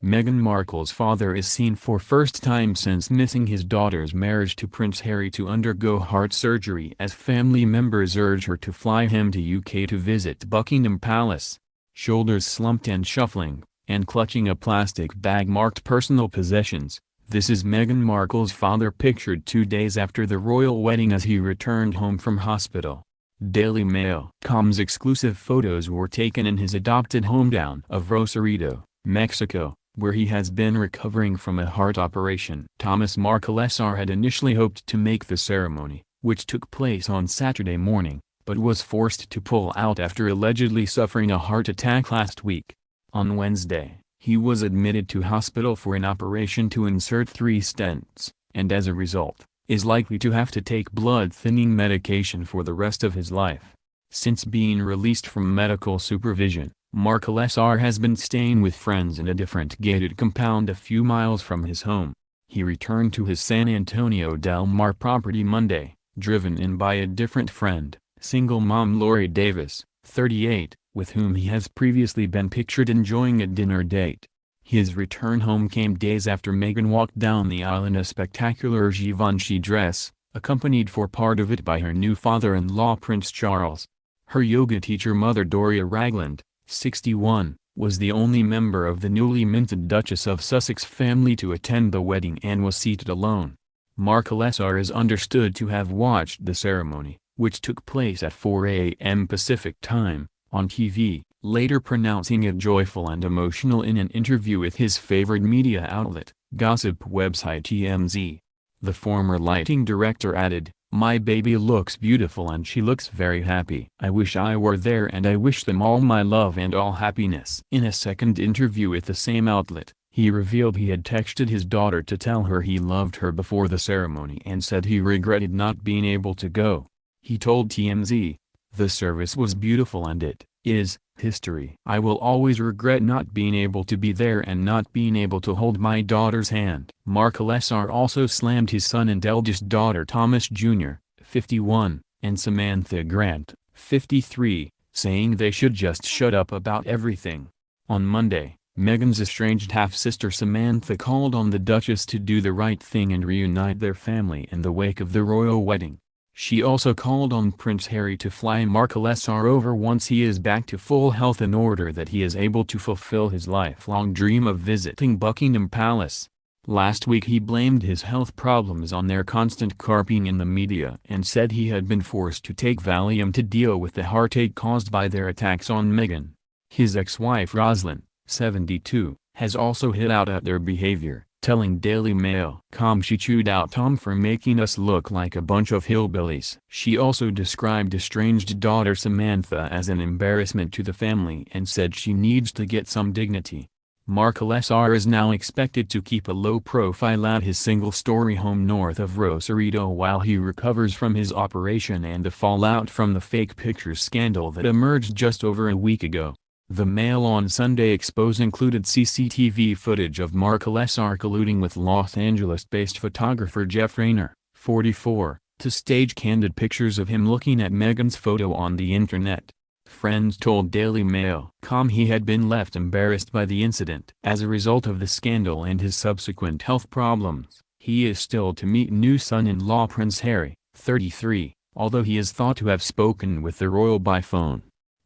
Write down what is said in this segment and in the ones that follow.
Meghan Markle's father is seen for first time since missing his daughter's marriage to Prince Harry to undergo heart surgery as family members urge her to fly him to UK to visit Buckingham Palace. Shoulders slumped and shuffling, and clutching a plastic bag marked personal possessions, this is Meghan Markle's father pictured 2 days after the royal wedding as he returned home from hospital. Daily Mail.com's exclusive photos were taken in his adopted hometown of Rosarito, Mexico, where he has been recovering from a heart operation. Thomas Markle Sr. had initially hoped to make the ceremony, which took place on Saturday morning, but was forced to pull out after allegedly suffering a heart attack last week. On Wednesday, he was admitted to hospital for an operation to insert 3 stents, and as a result, is likely to have to take blood-thinning medication for the rest of his life. Since being released from medical supervision, Markle Sr. has been staying with friends in a different gated compound a few miles from his home. He returned to his San Antonio Del Mar property Monday, driven in by a different friend, single mom Lori Davis, 38, with whom he has previously been pictured enjoying a dinner date. His return home came days after Meghan walked down the aisle in a spectacular Givenchy dress, accompanied for part of it by her new father-in-law Prince Charles. Her yoga teacher mother Doria Ragland, 61, was the only member of the newly minted Duchess of Sussex family to attend the wedding and was seated alone. Markle Sr. is understood to have watched the ceremony, which took place at 4 a.m. Pacific Time, on TV, later pronouncing it joyful and emotional in an interview with his favorite media outlet, gossip website TMZ. The former lighting director added, "My baby looks beautiful and she looks very happy. I wish I were there and I wish them all my love and all happiness." In a second interview with the same outlet, he revealed he had texted his daughter to tell her he loved her before the ceremony and said he regretted not being able to go. He told TMZ, "The service was beautiful and it is history. I will always regret not being able to be there and not being able to hold my daughter's hand." Markle Sr. also slammed his son and eldest daughter Thomas Jr., 51, and Samantha Grant, 53, saying they should just shut up about everything. On Monday, Meghan's estranged half-sister Samantha called on the Duchess to do the right thing and reunite their family in the wake of the royal wedding. She also called on Prince Harry to fly Markle Sr. over once he is back to full health in order that he is able to fulfill his lifelong dream of visiting Buckingham Palace. Last week he blamed his health problems on their constant carping in the media and said he had been forced to take Valium to deal with the heartache caused by their attacks on Meghan. His ex-wife Roslyn, 72, has also hit out at their behavior, telling Daily Mail.com she chewed out Tom for making us look like a bunch of hillbillies. She also described estranged daughter Samantha as an embarrassment to the family and said she needs to get some dignity. Markle Sr. is now expected to keep a low profile at his single-story home north of Rosarito while he recovers from his operation and the fallout from the fake pictures scandal that emerged just over a week ago. The Mail on Sunday expose included CCTV footage of Markle Sr. colluding with Los Angeles-based photographer Jeff Rayner, 44, to stage candid pictures of him looking at Meghan's photo on the internet. Friends told Daily Mail.com he had been left embarrassed by the incident. As a result of the scandal and his subsequent health problems, he is still to meet new son-in-law Prince Harry, 33, although he is thought to have spoken with the royal by phone.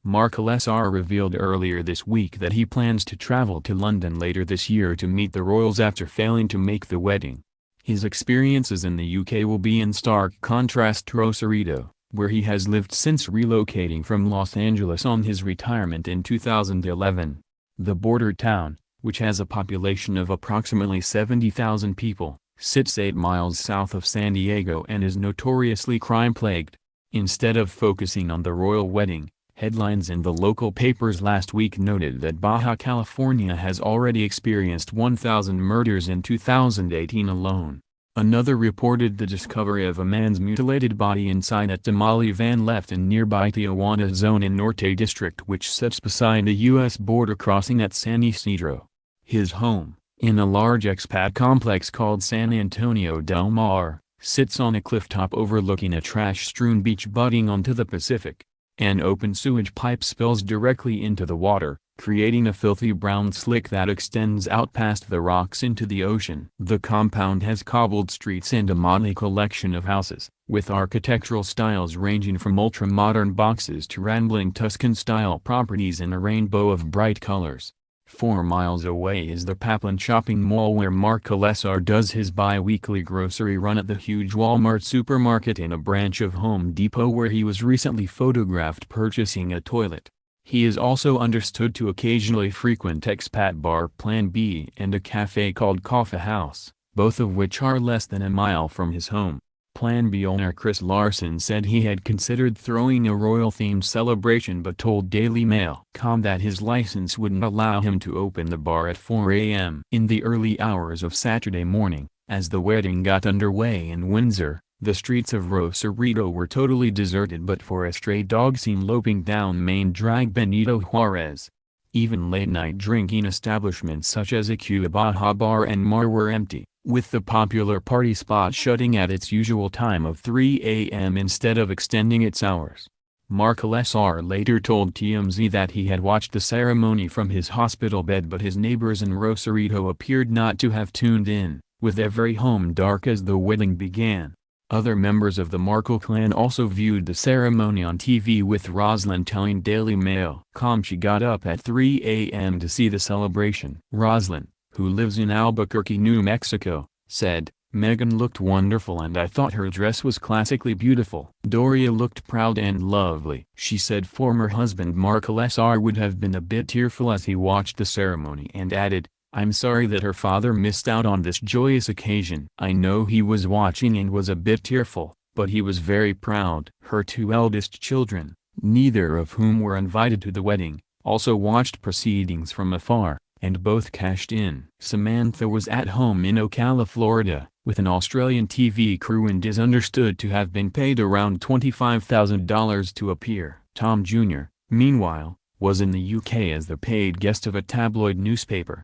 Markle Sr. revealed earlier this week that he plans to travel to London later this year to meet the royals after failing to make the wedding. His experiences in the UK will be in stark contrast to Rosarito, where he has lived since relocating from Los Angeles on his retirement in 2011. The border town, which has a population of approximately 70,000 people, sits 8 miles south of San Diego and is notoriously crime-plagued. Instead of focusing on the royal wedding, headlines in the local papers last week noted that Baja California has already experienced 1,000 murders in 2018 alone. Another reported the discovery of a man's mutilated body inside a Tamale van left in nearby Tijuana zone in Norte district, which sits beside the U.S. border crossing at San Isidro. His home, in a large expat complex called San Antonio Del Mar, sits on a clifftop overlooking a trash-strewn beach butting onto the Pacific. An open sewage pipe spills directly into the water, creating a filthy brown slick that extends out past the rocks into the ocean. The compound has cobbled streets and a motley collection of houses, with architectural styles ranging from ultra-modern boxes to rambling Tuscan-style properties in a rainbow of bright colors. 4 miles away is the Papin shopping mall where Markle SR does his bi-weekly grocery run at the huge Walmart supermarket in a branch of Home Depot where he was recently photographed purchasing a toilet. He is also understood to occasionally frequent expat bar Plan B and a cafe called Coffee House, both of which are less than a mile from his home. Plan B owner Chris Larson said he had considered throwing a royal-themed celebration but told Daily Mail.com that his license wouldn't allow him to open the bar at 4 a.m. In the early hours of Saturday morning, as the wedding got underway in Windsor, the streets of Rosarito were totally deserted but for a stray dog seen loping down Main Drag Benito Juarez. Even late-night drinking establishments such as a Cuba Baja Bar and Mar were empty, with the popular party spot shutting at its usual time of 3 a.m. instead of extending its hours. Markle SR later told TMZ that he had watched the ceremony from his hospital bed but his neighbors in Rosarito appeared not to have tuned in, with every home dark as the wedding began. Other members of the Markle clan also viewed the ceremony on TV, with Roslyn telling Daily Mail.com she got up at 3 a.m. to see the celebration. Roslyn, who lives in Albuquerque, New Mexico, said, "Meghan looked wonderful and I thought her dress was classically beautiful. Doria looked proud and lovely." She said former husband Markle SR would have been a bit tearful as he watched the ceremony and added, "I'm sorry that her father missed out on this joyous occasion. I know he was watching and was a bit tearful, but he was very proud." Her 2 eldest children, neither of whom were invited to the wedding, also watched proceedings from afar, and both cashed in. Samantha was at home in Ocala, Florida, with an Australian TV crew and is understood to have been paid around $25,000 to appear. Tom Jr., meanwhile, was in the UK as the paid guest of a tabloid newspaper.